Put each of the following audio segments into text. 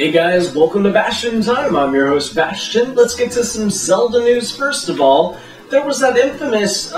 Hey guys, welcome to Bastian Time. I'm your host Bastian. Let's get to some Zelda news first of all. There was that infamous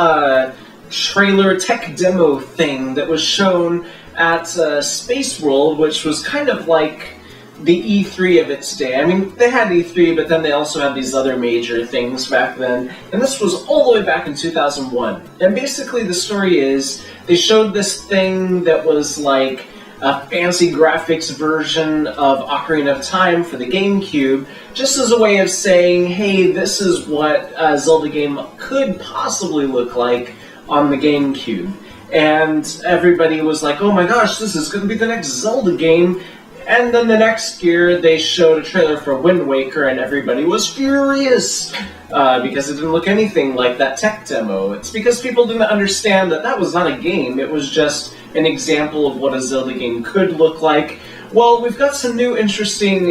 trailer tech demo thing that was shown at Space World, which was kind of like the E3 of its day. I mean, they had E3, but then they also had these other major things back then. And this was all the way back in 2001. And basically the story is, they showed this thing that was like a fancy graphics version of Ocarina of Time for the GameCube, just as a way of saying, hey, this is what a Zelda game could possibly look like on the GameCube. And everybody was like, oh my gosh, this is going to be the next Zelda game. And then the next year, they showed a trailer for Wind Waker, and everybody was furious because it didn't look anything like that tech demo. It's because people didn't understand that that was not a game. It was just an example of what a Zelda game could look like. Well, we've got some new interesting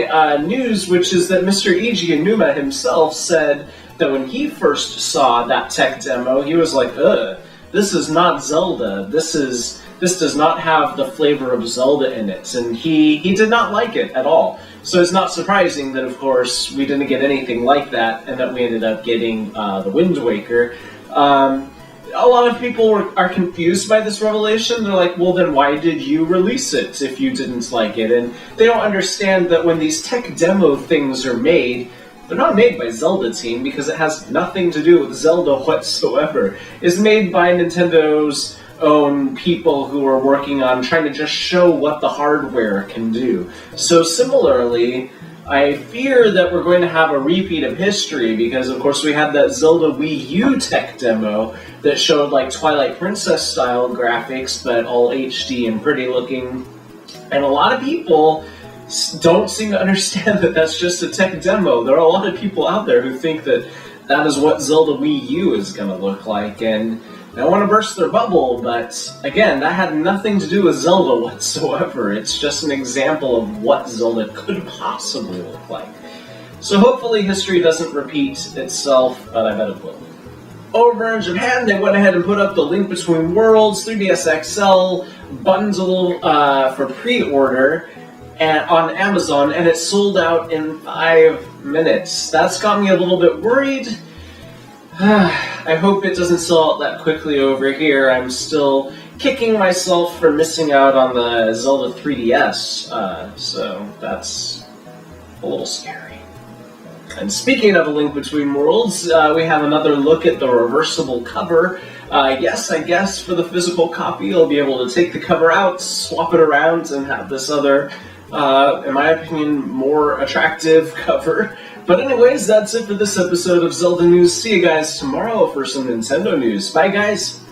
news, which is that Mr. Aonuma himself said that when he first saw that tech demo, he was like, ugh, this is not Zelda. This does not have the flavor of Zelda in it, and he did not like it at all. So it's not surprising that, of course, we didn't get anything like that, and that we ended up getting the Wind Waker. A lot of people are confused by this revelation. They're like, well, then why did you release it if you didn't like it? And they don't understand that when these tech demo things are made, they're not made by Zelda Team, because it has nothing to do with Zelda whatsoever. It's made by Nintendo's own people who are working on trying to just show what the hardware can do. So similarly, I fear that we're going to have a repeat of history, because of course we had that Zelda Wii U tech demo that showed like Twilight Princess style graphics, but all HD and pretty looking. And a lot of people don't seem to understand that that's just a tech demo. There are a lot of people out there who think that that is what Zelda Wii U is going to look like, and I don't want to burst their bubble, but again, that had nothing to do with Zelda whatsoever. It's just an example of what Zelda could possibly look like. So hopefully history doesn't repeat itself, but I bet it will. Over in Japan, they went ahead and put up the Link Between Worlds 3DS XL bundle for pre-order on Amazon, and it sold out in 5 minutes. That's got me a little bit worried. I hope it doesn't sell out that quickly over here. I'm still kicking myself for missing out on the Zelda 3DS, so that's a little scary. And speaking of A Link Between Worlds, we have another look at the reversible cover. Yes, I guess for the physical copy, you'll be able to take the cover out, swap it around, and have this other, in my opinion, more attractive cover. But anyways, that's it for this episode of Zelda News. See you guys tomorrow for some Nintendo news. Bye, guys!